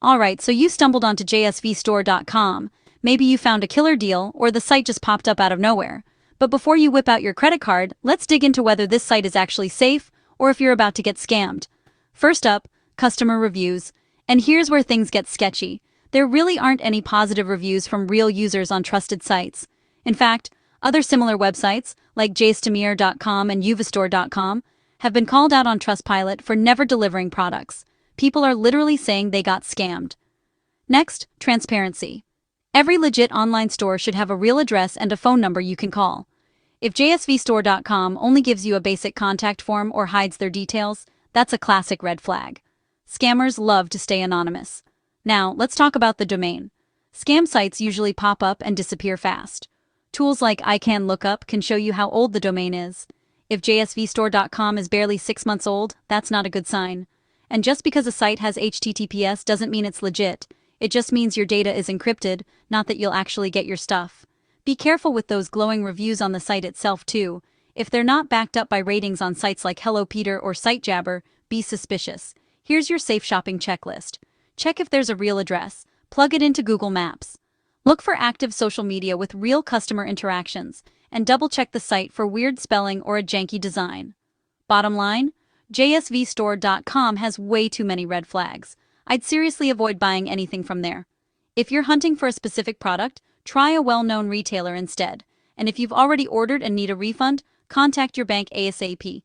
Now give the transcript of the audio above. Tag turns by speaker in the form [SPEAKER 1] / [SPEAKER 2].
[SPEAKER 1] Alright, so you stumbled onto jsvstore.com. Maybe you found a killer deal, or the site just popped up out of nowhere. But before you whip out your credit card, let's dig into whether this site is actually safe, or if you're about to get scammed. First up, customer reviews. And here's where things get sketchy. There really aren't any positive reviews from real users on trusted sites. In fact, other similar websites, like jstamir.com and uvastore.com, have been called out on Trustpilot for never delivering products. People are literally saying they got scammed. Next, transparency. Every legit online store should have a real address and a phone number you can call. If jsvstore.com only gives you a basic contact form or hides their details, that's a classic red flag. Scammers love to stay anonymous. Now, let's talk about the domain. Scam sites usually pop up and disappear fast. Tools like iCanLookup can show you how old the domain is. If jsvstore.com is barely 6 months old, that's not a good sign. And just because a site has HTTPS doesn't mean it's legit. It just means your data is encrypted, not that you'll actually get your stuff. Be careful with those glowing reviews on the site itself too. If they're not backed up by ratings on sites like Hello Peter or SiteJabber, be suspicious. Here's your safe shopping checklist. Check if there's a real address. Plug it into Google Maps. Look for active social media with real customer interactions, and double-check the site for weird spelling or a janky design. Bottom line, jsvstore.com has way too many red flags. I'd seriously avoid buying anything from there. If you're hunting for a specific product, try a well-known retailer instead. And if you've already ordered and need a refund, contact your bank ASAP.